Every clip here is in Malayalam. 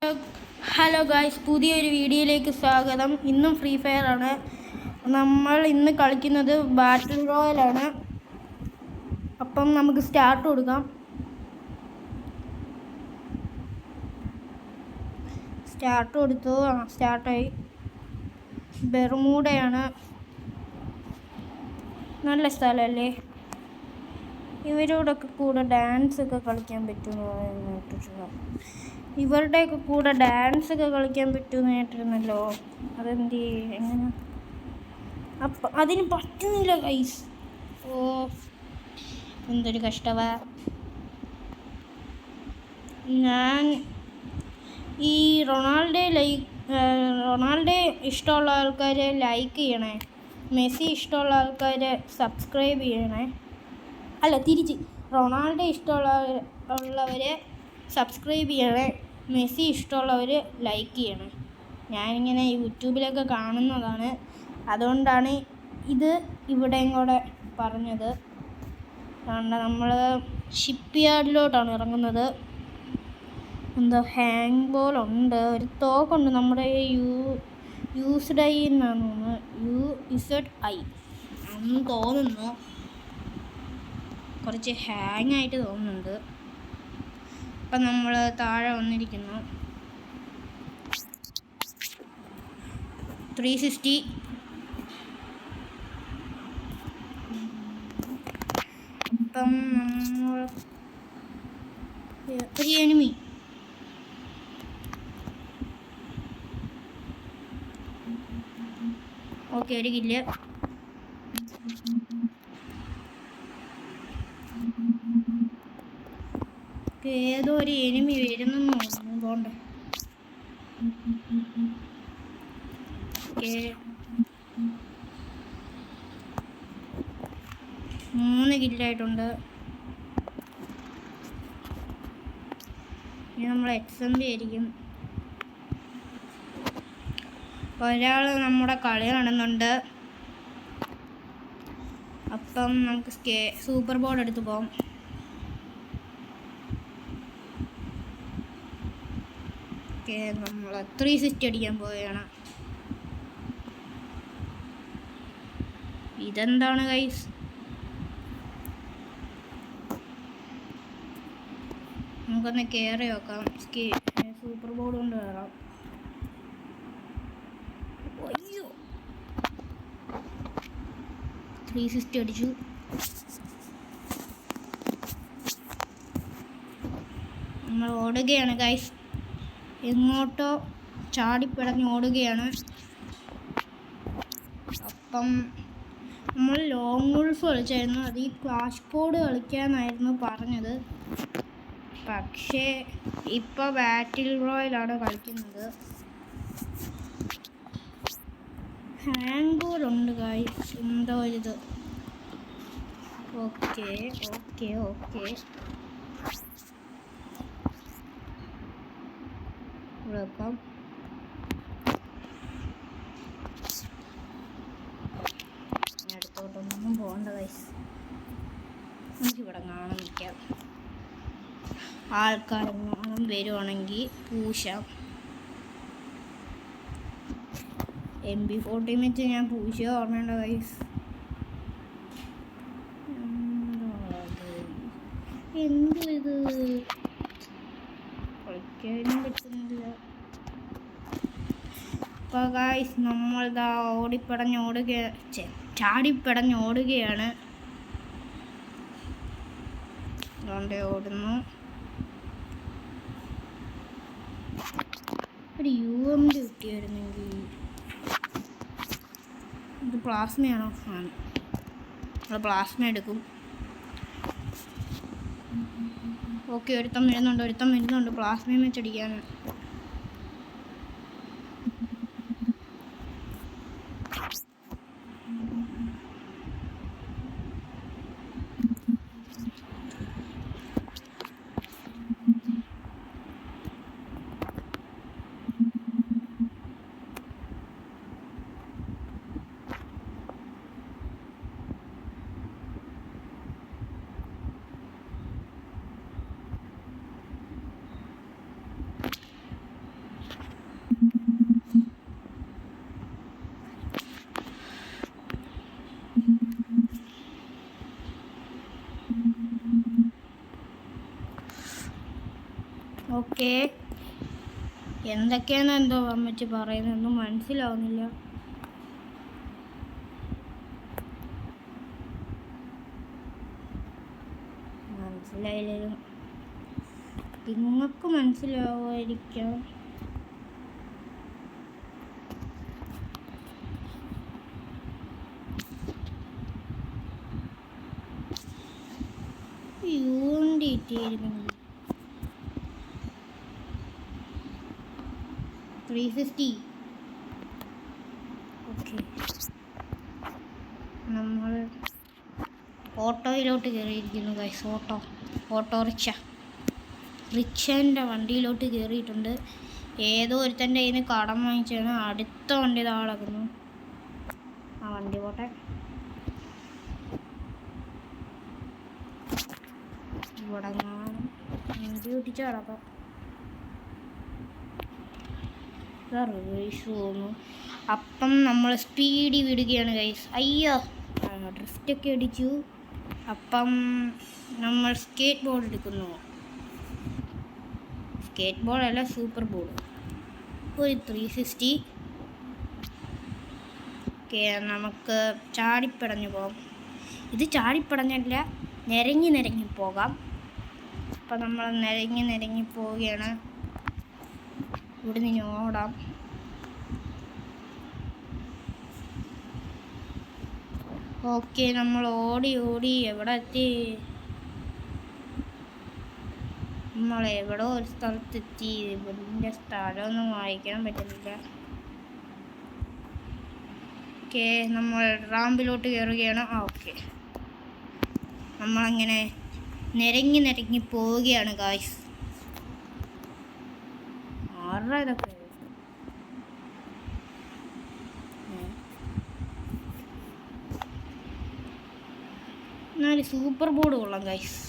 ഹലോ ഗായ്സ്, പുതിയൊരു വീഡിയോയിലേക്ക് സ്വാഗതം. ഇന്നും ഫ്രീ ഫയർ ആണ്. നമ്മൾ ഇന്ന് കളിക്കുന്നത് ബാറ്റിൽ റോയലാണ്. അപ്പം നമുക്ക് സ്റ്റാർട്ട് കൊടുക്കാം. സ്റ്റാർട്ട് കൊടുത്തു. സ്റ്റാർട്ടായി. ബെർമൂഡയാണ്. നല്ല സ്ഥലമല്ലേ? ഇവരോടൊക്കെ കൂടെ ഡാൻസ് ഒക്കെ കളിക്കാൻ പറ്റുമെന്ന് കേട്ടിട്ടുണ്ടോ? ഇവരുടെയൊക്കെ കൂടെ ഡാൻസ് ഒക്കെ കളിക്കാൻ പറ്റുമെന്ന് കേട്ടിരുന്നല്ലോ. അതെന്ത് എങ്ങനെ? അപ്പം അതിന് പറ്റുന്നില്ല ഗൈസ്. ഓ, എന്തൊരു കഷ്ടവാ. ഞാൻ ഈ റൊണാൾഡോ ഇഷ്ടമുള്ള ആൾക്കാർ ലൈക്ക് ചെയ്യണേ. മെസ്സി ഇഷ്ടമുള്ള ആൾക്കാർ സബ്സ്ക്രൈബ് ചെയ്യണേ. അല്ല, തിരിച്ച് റൊണാൾഡോ ഇഷ്ടമുള്ളവർ സബ്സ്ക്രൈബ് ചെയ്യണേ. മെസ്സി ഇഷ്ടമുള്ളവർ ലൈക്ക് ചെയ്യണേ. ഞാനിങ്ങനെ യൂട്യൂബിലൊക്കെ കാണുന്നതാണ്, അതുകൊണ്ടാണ് ഇത് ഇവിടെയും കൂടെ പറഞ്ഞത്. കാരണം നമ്മൾ ഷിപ്പ് യാർഡിലോട്ടാണ് ഇറങ്ങുന്നത്. എന്തോ ഹാങ് ബോൾ ഉണ്ട്, ഒരു തോക്കുണ്ട്. നമ്മുടെ യൂസ്ഡ് ഐ എന്നാണ് UZI അന്ന് തോന്നുന്നു. കുറച്ച് ഹാങ് ആയിട്ട് തോന്നുന്നുണ്ട്. അപ്പം നമ്മൾ താഴെ വന്നിരിക്കുന്നു. 360. ഇപ്പം നമ്മൾ ഒരു എനിമി. ഓക്കെ, ഒരു കില്ല്. ഏതോ ഒരു എനിമി വരുന്നെന്ന് തോന്നുന്നു. പോണ്ടേ. ഓക്കെ, 3 കില്ലായിട്ടുണ്ട്. ഇനി നമ്മൾ XMB ആയിരിക്കും. ഒരാൾ നമ്മുടെ കളി കാണുന്നുണ്ട്. അപ്പം നമുക്ക് സൂപ്പർ ബോൾ എടുത്ത് പോകാം. ഓക്കെ, നമ്മൾ 360 അടിക്കാൻ പോവുകയാണ്. ഇതെന്താണ് ഗൈസ്? നമുക്കൊന്ന് കയറി നോക്കാം. സൂപ്പർ ബോൾ കൊണ്ട് കയറാം. അയ്യോ, 360 അടിച്ചു. നമ്മൾ ഓടുകയാണ് ഗൈസ്. എങ്ങോട്ടോ ചാടിപ്പിടഞ്ഞ് ഓടുകയാണ്. അപ്പം നമ്മൾ ലോങ് വുൾഫ് കളിച്ചായിരുന്നു. അത് ഈ ക്ലാഷ് കോഡ് കളിക്കാനായിരുന്നു പറഞ്ഞത്. പക്ഷേ ഇപ്പോൾ ബാറ്റിൽ റോയലാണ് കളിക്കുന്നത്. ഹാങ് ബോളുണ്ട് ഗൈസ്, എന്തോ ഇത്. Okay okay okay, welcome. അടുത്തോട്ടൊന്നും പോകണ്ട ഗൈസ്, നമുക്കിവിടെ കാണാൻ നിൽക്കാം. ആൾക്കാരെങ്ങാനും വരുവാണെങ്കിൽ പൂശാം. MP40 വെച്ച് ഞാൻ പൂശിയ ഓർമ്മയുണ്ടോ ഗൈസ്? എന്തോ ഇത് കളിക്കാനും പറ്റുന്നില്ല. അപ്പോൾ ഗൈസ്, നമ്മളിതാ ചാടിപ്പടഞ്ഞ് ഓടുകയാണ്. അതുകൊണ്ട് ഓടുന്നു. ഒരു UMP കിട്ടിയായിരുന്നെങ്കിൽ. ഇത് പ്ലാസ്മയാണോ? ആണ്. നമ്മൾ പ്ലാസ്മ എടുക്കും. ഓക്കെ, ഒരുത്തം വരുന്നുണ്ട്. പ്ലാസ്മയും വെച്ചടിക്കാൻ. ഓക്കെ, എന്തൊക്കെയാണ് എന്തോ അമ്മച്ചി പറയുന്നതൊന്നും മനസ്സിലാവുന്നില്ല. മനസ്സിലായില്ലെങ്കിലും നിങ്ങൾക്ക് മനസ്സിലാവുമായിരിക്കാം. യൂണിറ്റ് 350. ഓക്കെ, നമ്മൾ ഓട്ടോയിലോട്ട് കയറിയിരിക്കുന്നു ഗൈസ്. റിക്ഷൻ്റെ വണ്ടിയിലോട്ട് കയറിയിട്ടുണ്ട്. ഏതോ ഒരുത്തൻ്റെ കയ്യിൽ നിന്ന് കടം വാങ്ങിച്ചാണ് അടുത്ത വണ്ടി താളക്കുന്നു. ആ വണ്ടി പോട്ടെ. ഇവിടെ വണ്ടി ഓടിച്ച് കിടക്കാം. തോന്നുന്നു. അപ്പം നമ്മൾ സ്പീഡിൽ വിടുകയാണ് ഗൈസ്. അയ്യോ, ഡ്രിഫ്റ്റൊക്കെ അടിച്ചു. അപ്പം നമ്മൾ സ്കേറ്റ് ബോർഡ് എടുക്കുന്നു. സ്കേറ്റ് ബോർഡല്ല, സൂപ്പർ ബോർഡ്. ഒരു 360. ഓക്കെ, നമുക്ക് ചാടിപ്പടഞ്ഞു പോകാം. ഇത് ചാടിപ്പടഞ്ഞല്ല, നിരങ്ങി പോകാം. അപ്പം നമ്മൾ നിരങ്ങി പോവുകയാണ്. ഇവിടെ നിന്ന് ഓടാം. ഓക്കെ, നമ്മൾ ഓടി എവിടെ എത്തി? നമ്മൾ എവിടെ ഒരു സ്ഥലത്തെത്തി. ഇതിൻ്റെ സ്ഥലമൊന്നും വായിക്കാൻ പറ്റുന്നില്ല. ഓക്കെ, നമ്മൾ റാമ്പിലോട്ട് കയറുകയാണ്. ഓക്കെ, നമ്മളങ്ങനെ നിരങ്ങി പോവുകയാണ് ഗായ്സ്. ആരുടെ ഇതൊക്കെ എന്നാലും സൂപ്പർ ബോർഡ് കൊള്ളാം ഗൈസ്.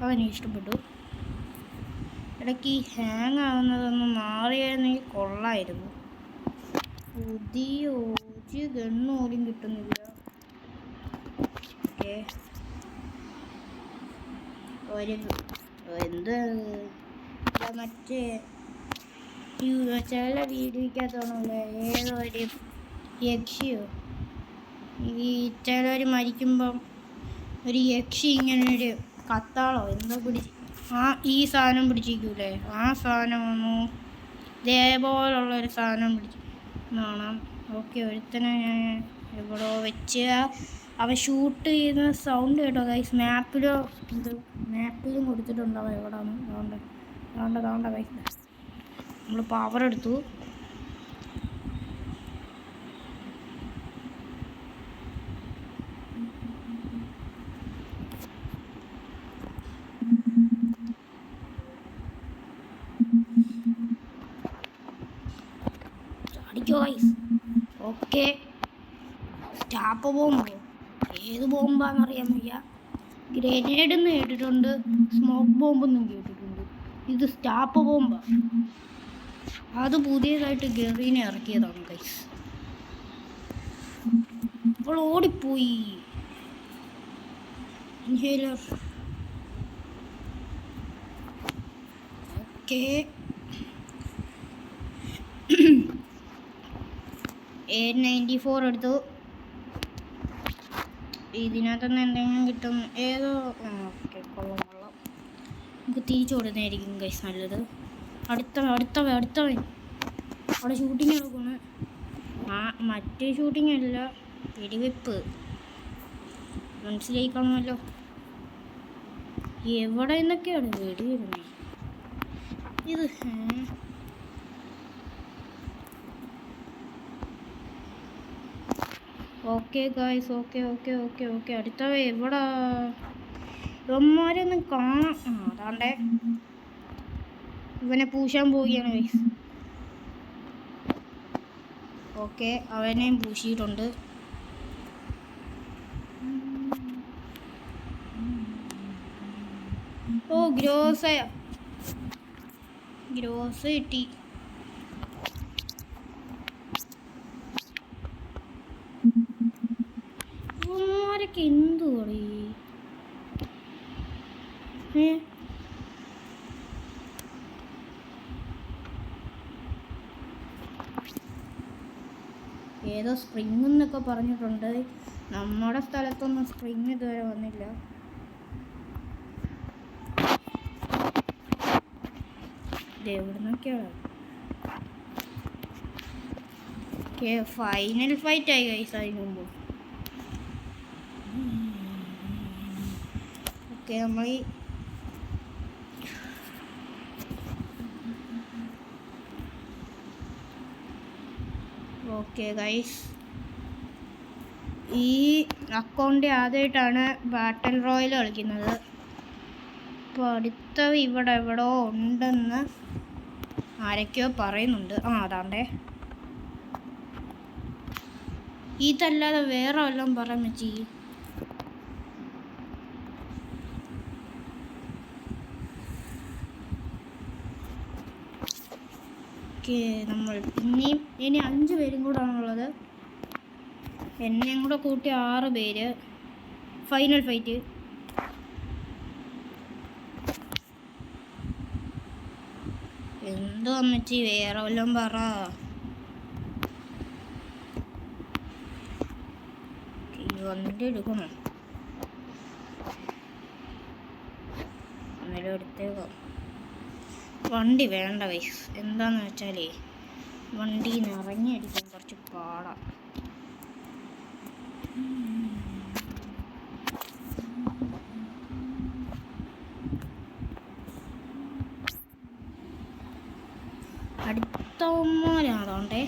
അതെനിക്ക് ഇഷ്ടപ്പെട്ടു. ഇടയ്ക്ക് ഹാങ് ആവുന്നതൊന്നും മാറിയായിരുന്നെങ്കിൽ കൊള്ളായിരുന്നു. പുതിയ ഒരു ഗണ്ണ് പോലും കിട്ടുന്നില്ല. ഓക്കെ, എന്ത് മറ്റേ ചില വീഡിയോക്കകത്താണല്ലേ ഏതോ ഒരു യക്ഷിയോ, ഈ ചിലർ മരിക്കുമ്പം ഒരു യക്ഷി ഇങ്ങനെ ഒരു കത്താളോ എന്തോ ഈ സാധനം പിടിച്ചിരിക്കൂലേ, ആ സാധനമൊന്നു ഇതേപോലുള്ളൊരു സാധനം പിടിച്ച് കാണാം. ഓക്കെ, ഒരുത്തനെ ഞാൻ എവിടെയോ വെച്ച് അവൻ ഷൂട്ട് ചെയ്യുന്ന സൗണ്ട് കേട്ടോ ഗൈസ്. മാപ്പിലും കൊടുത്തിട്ടുണ്ടാവും എവിടെയാണ്. അതുകൊണ്ട് ഗൈസ് നമ്മൾ പവർ എടുത്തു. ഓക്കെ, സ്റ്റാപ്പ് ബോംബോ ഏത് ബോംബാണെന്നറിയാൻ വയ്യ. ഗ്രനേഡെന്ന് കേട്ടിട്ടുണ്ട്, സ്മോക്ക് ബോംബെന്നും കേട്ടിട്ടുണ്ട്. ഇത് സ്റ്റാപ്പ് ബോംബാണ്. അത് പുതിയതായിട്ട് ഗെറീനെ ഇറക്കിയതാണ് ഗൈസ്. അപ്പോൾ ഓടിപ്പോയി. ഇൻഹേലർ. ഓക്കെ, A94 എടുത്തു. ഇതിനകത്തുനിന്ന് എന്തെങ്കിലും കിട്ടും ഏതോ. ഓക്കെ, കൊള്ളാം. നമുക്ക് തിരിച്ചു കൊടുക്കുന്നതായിരിക്കും ഗൈസ് നല്ലത്. അടുത്തവൻ അവിടെ ഷൂട്ടിങ് നടക്കുന്നു. മറ്റേ ഷൂട്ടിങ് അല്ല, വെടിവെപ്പ്. മനസ്സിലായി കാണുമല്ലോ എവിടെ നിന്നൊക്കെയാണ് വെടി വരുന്നത്. ഇത് ഓക്കെ ഗായ്സ്, ഓക്കെ. അടുത്തവ എവിടെ? ഇവന്മാരൊന്നും കാണാം. അതാണ്ടേ ഇവനെ പൂശാൻ പോവുകയാണ് ഗൈസ്. ഓക്കെ, അവനെയും പൂശിയിട്ടുണ്ട്. ഓ, ഗ്രോസ് കിട്ടി. ഇതൊക്കെ എന്തു കളി? ഏതോ സ്പ്രിങ് എന്നൊക്കെ പറഞ്ഞിട്ടുണ്ട്. നമ്മുടെ സ്ഥലത്തൊന്നും സ്പ്രിങ് ഇതുവരെ വന്നില്ല. എവിടുന്നൊക്കെയാണ്? ഫൈനൽ ഫൈറ്റ് ആയി ഗൈസ് അതിന് മുമ്പ്. ഓക്കെ, നമ്മൾ ഓക്കെ ഗൈസ്, ഈ അക്കൗണ്ട് ആദ്യമായിട്ടാണ് ബാറ്റിൽ റോയൽ കളിക്കുന്നത്. അപ്പോൾ അടുത്ത ഇവിടെ എവിടെയോ ഉണ്ടെന്ന് ആരൊക്കെയോ പറയുന്നുണ്ട്. അതാണ്ടേ, ഇതല്ലാതെ വേറെ വല്ലതും പറയാൻ പറ്റി. നമ്മൾ ഇനി 5 പേരും കൂടെ ആണുള്ളത്. എന്നെയും കൂടെ കൂട്ടി 6 പേര്. Final fight. എന്തോ അമ്മച്ചി വേറെ വല്ലതും പറ. വണ്ടി എടുക്കണോ? എന്നാലും എടുത്തേക്കോ. വണ്ടി വേണ്ട വൈസ്. എന്താന്ന് വെച്ചാലേ വണ്ടിയിൽ നിന്ന് ഇറങ്ങി അടിക്കാൻ കുറച്ച് പാടാണ്. അടുത്തവന്മാരാതാണ്ടേ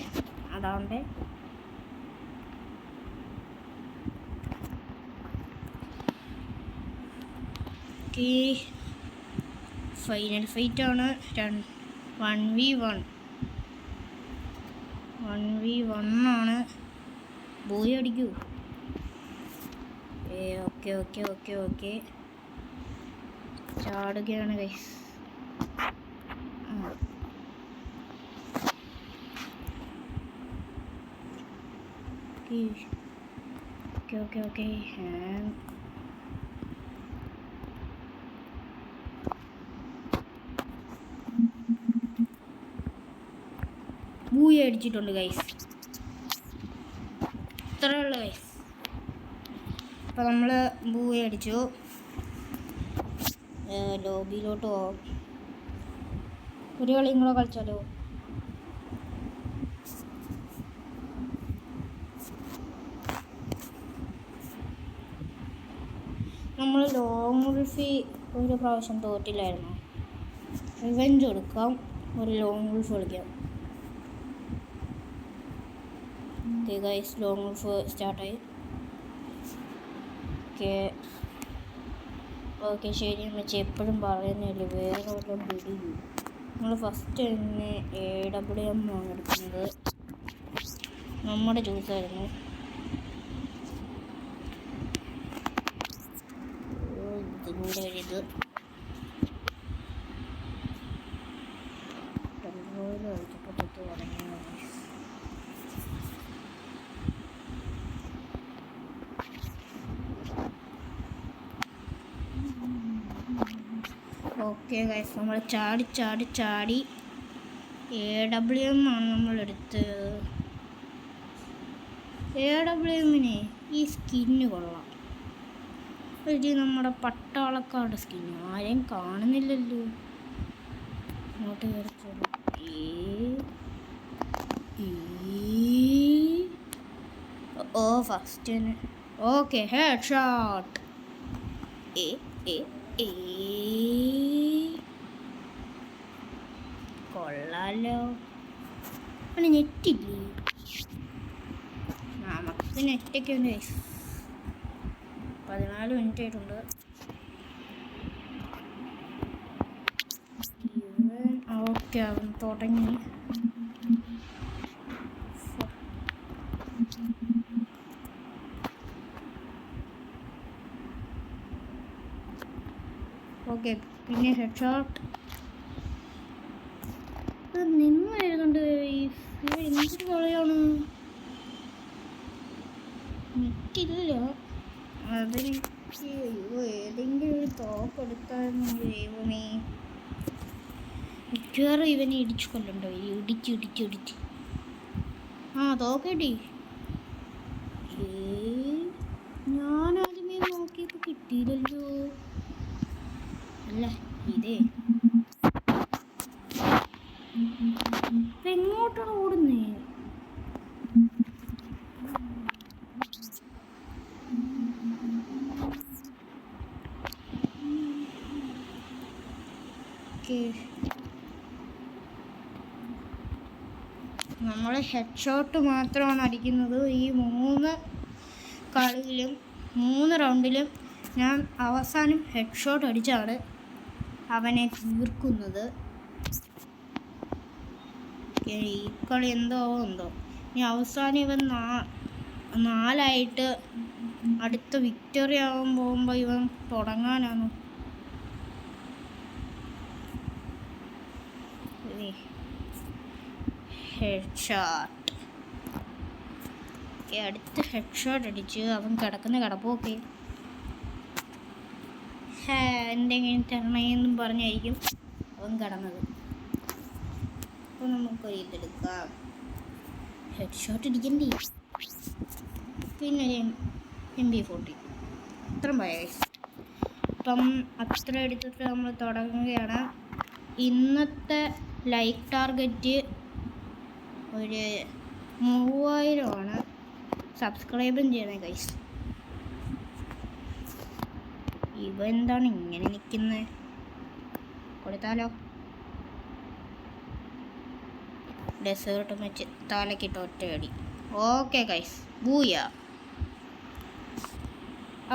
ഫൈനൽ ഫൈറ്റ് ആണ്. 1v1 ആണ്. ബോയ് അടിക്കൂ. ഓക്കെ ചാടുകയാണ് ഗൈസ്. ഓക്കെ ബൂയി അടിച്ചിട്ടുണ്ട് ഗൈസ്. ഇത്രയുള്ള ഗൈസ്. അപ്പോൾ നമ്മൾ ബൂയി അടിച്ചു. ലോബിയിലോട്ട് പോകാം. ഒരു കളിയും കൂടെ കളിച്ചാലോ? നമ്മൾ ലോങ് വുൾഫ് ഒരു പ്രാവശ്യം തോറ്റില്ലായിരുന്നു. റിവെഞ്ച് കൊടുക്കാം. ഒരു ലോങ് വുൾഫ് കളിക്കാം. ഗൈസ്, ലോങ് വുൾഫ് സ്റ്റാർട്ടായി. ഓക്കെ ശരി അമ്മച്ചി, എപ്പോഴും പറയുന്നില്ല വേറെ വല്ലതും പിടിക്കും. നമ്മൾ ഫസ്റ്റ് തന്നെ AWM ആണ് എടുക്കുന്നത്. നമ്മുടെ ജ്യൂസായിരുന്നു. ഇതിൻ്റെ ഒരിത് പെട്രോൾ ഒഴിച്ചപ്പോഴത്തേക്ക് തുടങ്ങി. ഓക്കെ ഗൈസ്, നമ്മൾ ചാടി AWM ആണ് നമ്മളെടുത്തത്. AWM-ന് ഈ സ്കിന്ന് കൊള്ളാം. ഇത് നമ്മുടെ പട്ടാളക്കാരുടെ സ്കിന്ന്. ആരെയും കാണുന്നില്ലല്ലോ. ഇങ്ങോട്ട് കയറിച്ചോളൂ. ഫസ്റ്റ് തന്നെ. Okay, head shot. കൊള്ളാലോ. നെറ്റില്ലേ? നമുക്ക് നെറ്റൊക്കെ ഉണ്ട്. 14 മിനിറ്റ് ആയിട്ടുണ്ട്. ഓക്കെ, അവൻ തുടങ്ങി. ഓക്കെ, പിന്നെ ഹെഡ് ഷോട്ട്. നിന്നായിരുന്നുണ്ട്. എന്തൊരു കളിയാണ്. നെറ്റില്ല. മിക്കവാറും ഇവനെ ഇടിച്ചു കൊല്ലണ്ടോ, ഇടിച്ച് ആ തോക്കടി. ഞാൻ ആദ്യമേ നോക്കിയപ്പോൾ കിട്ടിയില്ലല്ലോ. അല്ല ഇതേ എങ്ങോട്ടാണ് ഓടുന്നേ? നമ്മൾ ഹെഡ് ഷോട്ട് മാത്രമാണ് അടിക്കുന്നത്. ഈ 3 കളിയിലും 3 റൗണ്ടിലും ഞാൻ അവസാനം ഹെഡ് ഷോട്ട് അടിച്ചാണ് അവനെ തീർക്കുന്നത്. ഈ കളി എന്തോ ഇനി അവസാനം ഇവൻ 4 അടുത്ത വിക്ടറി ആവാൻ പോകുമ്പോൾ ഇവൻ തുടങ്ങാനാണ്. Head shot. അടുത്ത ഹെഡ് ഷോട്ട് അടിച്ച് അവൻ കിടക്കുന്ന കിടപ്പൊക്കെ എന്തെങ്കിലും തരണേന്നും പറഞ്ഞായിരിക്കും അവൻ കിടന്നത്. അപ്പോൾ നമുക്ക് ഇതെടുക്കാം. Head shot അടിക്കണ്ടേ. പിന്നെ MP40 അത്ര പോയ. അപ്പം അത്ര എടുത്തിട്ട് നമ്മൾ തുടങ്ങുകയാണ്. ഇന്നത്തെ ലൈക്ക് ടാർഗറ്റ് ഒരു 3000 സബ്സ്ക്രൈബും ചെയ്യണേ ഗൈസ്. ഇവ എന്താണ് ഇങ്ങനെ നിൽക്കുന്നത്? കൊടുത്താലോ? ഡെസേർട്ട് വെച്ച് തലക്കിട്ട് ഒറ്റയടി. Okay guys, booyah.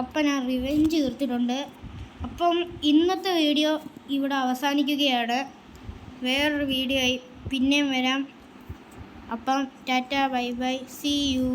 അപ്പം ഞാൻ റിവെഞ്ച് തീർത്തിട്ടുണ്ട്. അപ്പം ഇന്നത്തെ വീഡിയോ ഇവിടെ അവസാനിക്കുകയാണ്. വേറൊരു വീഡിയോ ആയി പിന്നെയും വരാം. അപ്പം ടാറ്റ, ബൈ ബൈ, സീ യു.